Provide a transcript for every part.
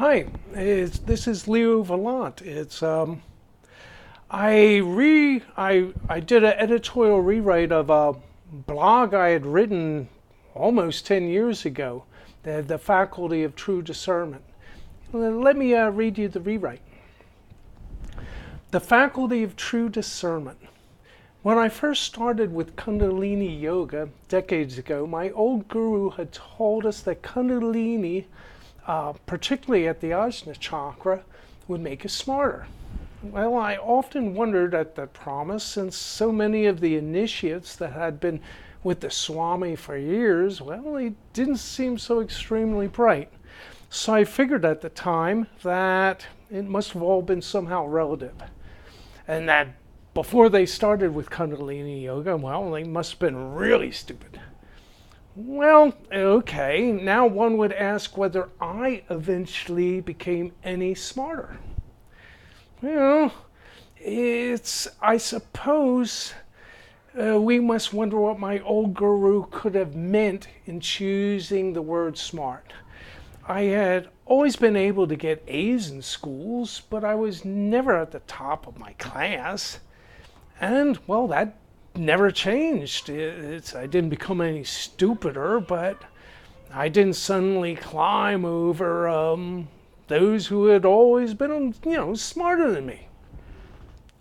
Hi, this is Leo Volont. I did an editorial rewrite of a blog I had written almost 10 years ago, the Faculty of True Discernment. Let me read you the rewrite. The Faculty of True Discernment. When I first started with Kundalini yoga decades ago, my old guru had told us that Kundalini, particularly at the Ajna chakra, would make us smarter. Well, I often wondered at that promise, since so many of the initiates that had been with the Swami for years, well, they didn't seem so extremely bright. So I figured at the time that it must have all been somehow relative. And that before they started with Kundalini yoga, well, they must have been really stupid. Well, okay, now one would ask whether I eventually became any smarter. Well, I suppose we must wonder what my old guru could have meant in choosing the word smart. I had always been able to get A's in schools, but I was never at the top of my class. And, well, that never changed. I didn't become any stupider, but I didn't suddenly climb over those who had always been, smarter than me.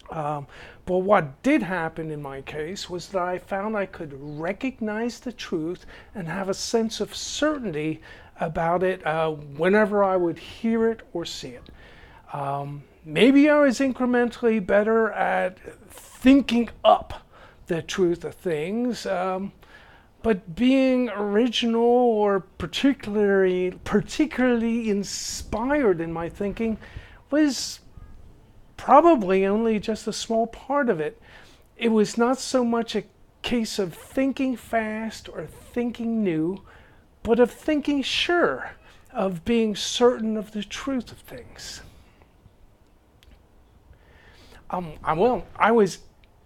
But what did happen in my case was that I found I could recognize the truth and have a sense of certainty about it whenever I would hear it or see it. Maybe I was incrementally better at thinking up the truth of things, but being original or particularly inspired in my thinking was probably only just a small part of it. It was not so much a case of thinking fast or thinking new, but of thinking sure, of being certain of the truth of things. I was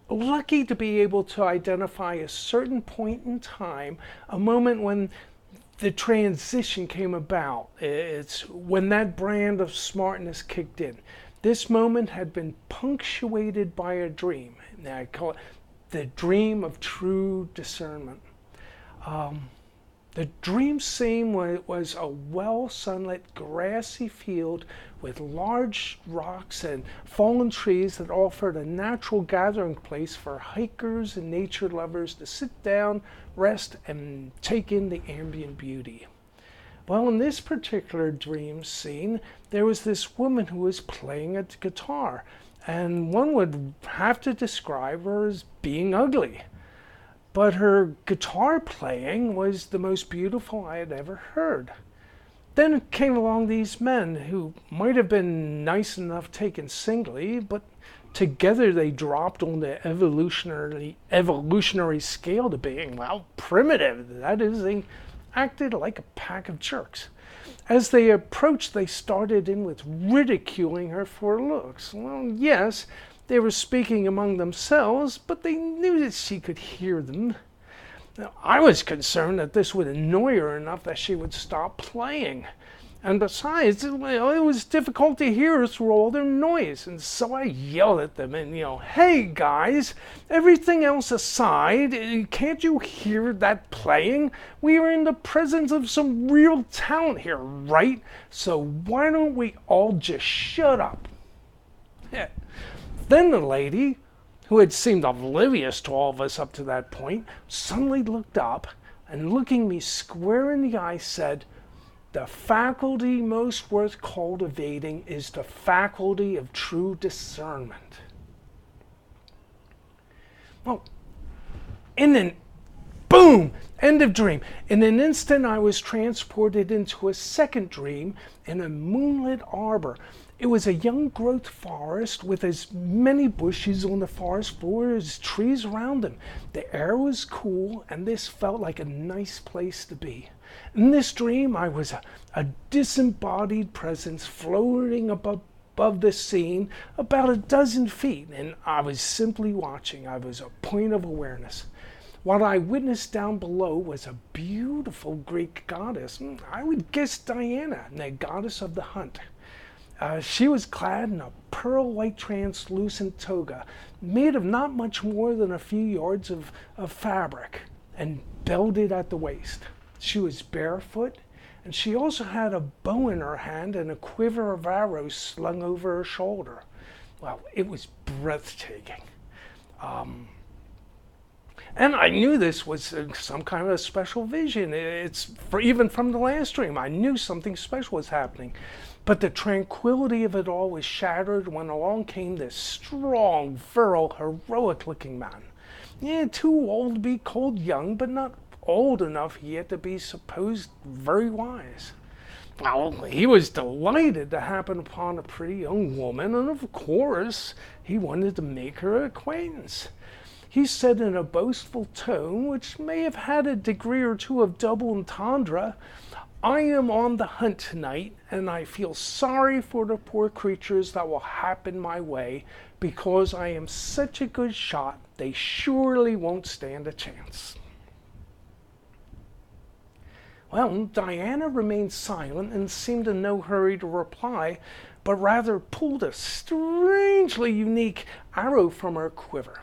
lucky to be able to identify a certain point in time, a moment when the transition came about. It's when that brand of smartness kicked in. This moment had been punctuated by a dream. Now I call it the dream of true discernment. The dream scene was a well-sunlit, grassy field with large rocks and fallen trees that offered a natural gathering place for hikers and nature lovers to sit down, rest, and take in the ambient beauty. Well, in this particular dream scene, there was this woman who was playing a guitar, and one would have to describe her as being ugly. But her guitar playing was the most beautiful I had ever heard. Then came along these men who might have been nice enough taken singly, but together they dropped on the evolutionary scale to being, well, primitive. That is, they acted like a pack of jerks. As they approached, they started in with ridiculing her for her looks. Well, yes, they were speaking among themselves, but they knew that she could hear them. Now, I was concerned that this would annoy her enough that she would stop playing. And besides, it was difficult to hear her through all their noise. And so I yelled at them and, hey guys, everything else aside, can't you hear that playing? We are in the presence of some real talent here, right? So why don't we all just shut up? Yeah. Then the lady, who had seemed oblivious to all of us up to that point, suddenly looked up and, looking me square in the eye, said, "The faculty most worth cultivating is the faculty of true discernment." Well, boom, end of dream. In an instant, I was transported into a second dream in a moonlit arbor. It was a young growth forest with as many bushes on the forest floor as trees around them. The air was cool, and this felt like a nice place to be. In this dream, I was a disembodied presence floating above the scene about a dozen feet, and I was simply watching. I was a point of awareness. What I witnessed down below was a beautiful Greek goddess. I would guess Diana, the goddess of the hunt. She was clad in a pearl-white translucent toga, made of not much more than a few yards of fabric, and belted at the waist. She was barefoot, and she also had a bow in her hand and a quiver of arrows slung over her shoulder. Well, it was breathtaking. And I knew this was some kind of a special vision. Even from the last dream, I knew something special was happening. But the tranquility of it all was shattered when along came this strong, virile, heroic-looking man. Yeah, too old to be called young, but not old enough yet to be supposed very wise. Well, he was delighted to happen upon a pretty young woman, and of course, he wanted to make her acquaintance. He said in a boastful tone, which may have had a degree or two of double entendre, "I am on the hunt tonight, and I feel sorry for the poor creatures that will happen my way, because I am such a good shot, they surely won't stand a chance." Well, Diana remained silent and seemed in no hurry to reply, but rather pulled a strangely unique arrow from her quiver.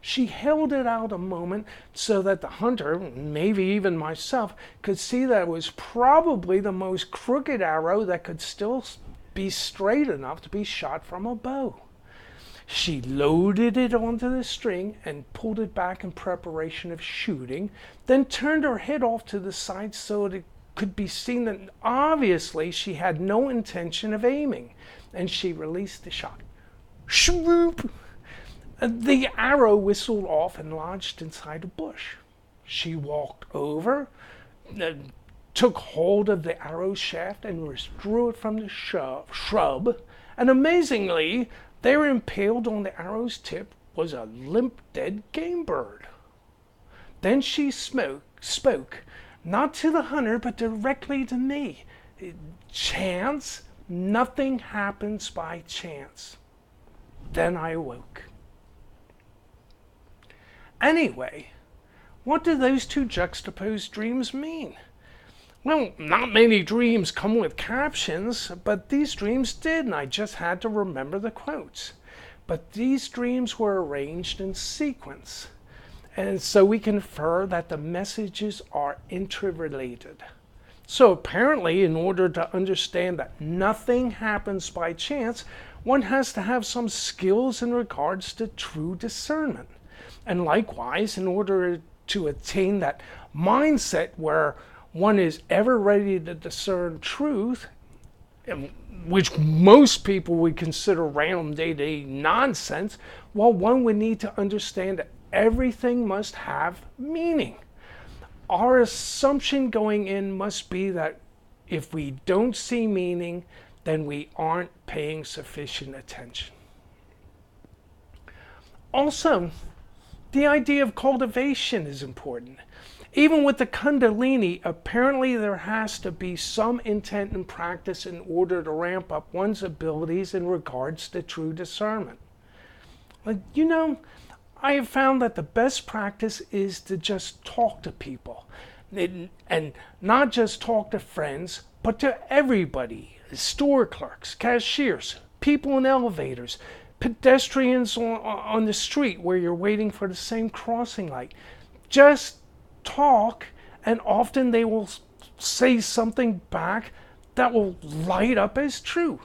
She held it out a moment so that the hunter, maybe even myself, could see that it was probably the most crooked arrow that could still be straight enough to be shot from a bow. She loaded it onto the string and pulled it back in preparation of shooting, then turned her head off to the side so that it could be seen that obviously she had no intention of aiming, and she released the shot. Shwoop! The arrow whistled off and lodged inside a bush. She walked over, took hold of the arrow shaft and withdrew it from the shrub, and amazingly, there impaled on the arrow's tip was a limp dead game bird. Then she spoke, not to the hunter, but directly to me. Chance? Nothing happens by chance. Then I awoke. Anyway, what do those two juxtaposed dreams mean? Well, not many dreams come with captions, but these dreams did, and I just had to remember the quotes. But these dreams were arranged in sequence, and so we can infer that the messages are interrelated. So apparently, in order to understand that nothing happens by chance, one has to have some skills in regards to true discernment. And likewise, in order to attain that mindset where one is ever ready to discern truth, which most people would consider random day-to-day nonsense, well, one would need to understand that everything must have meaning. Our assumption going in must be that if we don't see meaning, then we aren't paying sufficient attention. Also, the idea of cultivation is important. Even with the Kundalini, apparently there has to be some intent and practice in order to ramp up one's abilities in regards to true discernment. I have found that the best practice is to just talk to people. And not just talk to friends, but to everybody. Store clerks, cashiers, people in elevators, pedestrians on the street where you're waiting for the same crossing light. Just talk, and often they will say something back that will light up as true.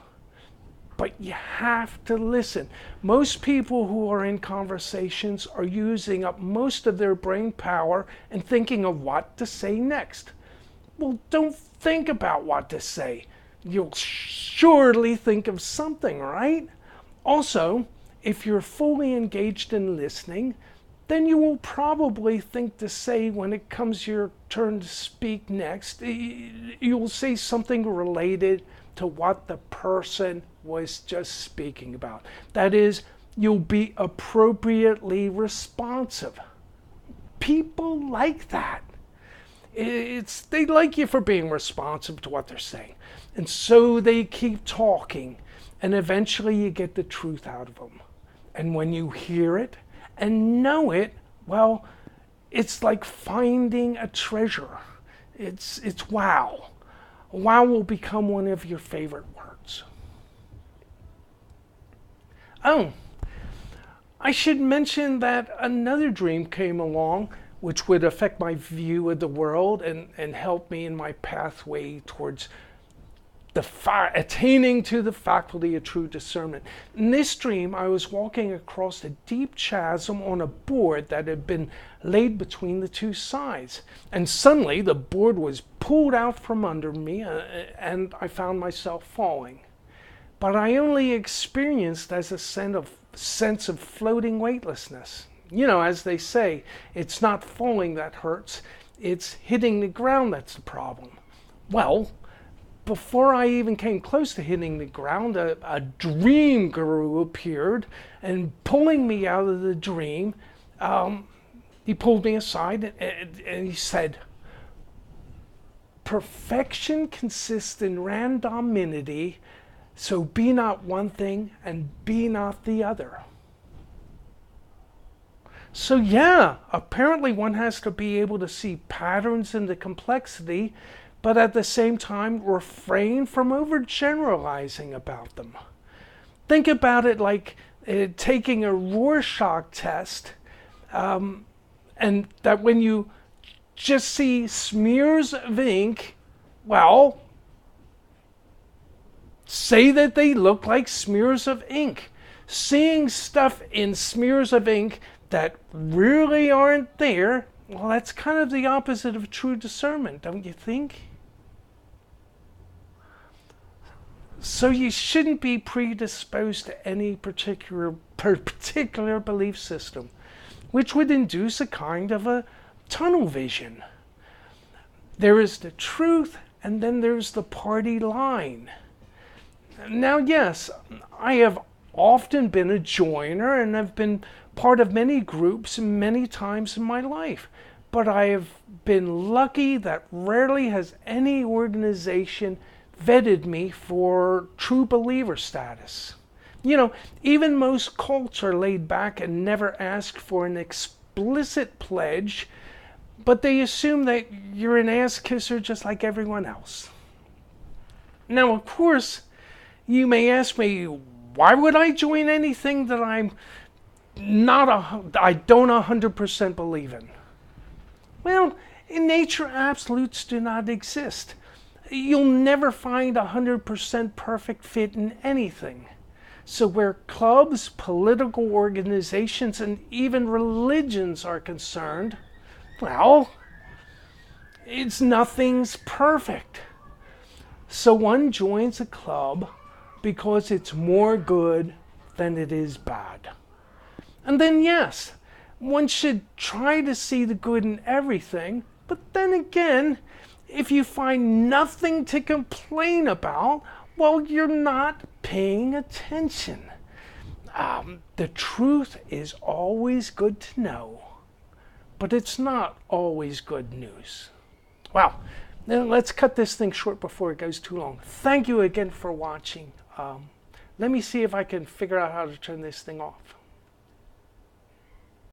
But you have to listen. Most people who are in conversations are using up most of their brain power and thinking of what to say next. Well, don't think about what to say. You'll surely think of something, right? Also, if you're fully engaged in listening, then you will probably think to say when it comes your turn to speak next, you will say something related to what the person was just speaking about. That is, you'll be appropriately responsive. People like that. They like you for being responsive to what they're saying. And so they keep talking, and eventually you get the truth out of them. And when you hear it and know it, well, it's like finding a treasure. It's wow. Wow will become one of your favorite words. Oh, I should mention that another dream came along which would affect my view of the world and help me in my pathway towards attaining to the faculty of true discernment. In this dream, I was walking across a deep chasm on a board that had been laid between the two sides. And suddenly the board was pulled out from under me and I found myself falling. But I only experienced as a sense of floating weightlessness. You know, as they say, it's not falling that hurts, it's hitting the ground that's the problem. Well, before I even came close to hitting the ground, a dream guru appeared and pulling me out of the dream, he pulled me aside and he said, "Perfection consists in randomity, so be not one thing and be not the other." So yeah, apparently one has to be able to see patterns in the complexity, but at the same time refrain from overgeneralizing about them. Think about it like taking a Rorschach test, and that when you just see smears of ink, well, say that they look like smears of ink. Seeing stuff in smears of ink that really aren't there, well, that's kind of the opposite of true discernment, don't you think? So you shouldn't be predisposed to any particular belief system, which would induce a kind of a tunnel vision. There is the truth, and then there's the party line. Now, yes, I have often been a joiner and have been part of many groups many times in my life, but I have been lucky that rarely has any organization vetted me for true believer status. You know, even most cults are laid back and never ask for an explicit pledge, but they assume that you're an ass kisser just like everyone else. Now, of course, you may ask me, why would I join anything that I don't 100% believe in? Well, in nature, absolutes do not exist. You'll never find 100% perfect fit in anything. So where clubs, political organizations, and even religions are concerned, well, nothing's perfect. So one joins a club because it's more good than it is bad. And then yes, one should try to see the good in everything, but then again, if you find nothing to complain about, well, you're not paying attention. The truth is always good to know, but it's not always good news. Well, then let's cut this thing short before it goes too long. Thank you again for watching. Let me see if I can figure out how to turn this thing off.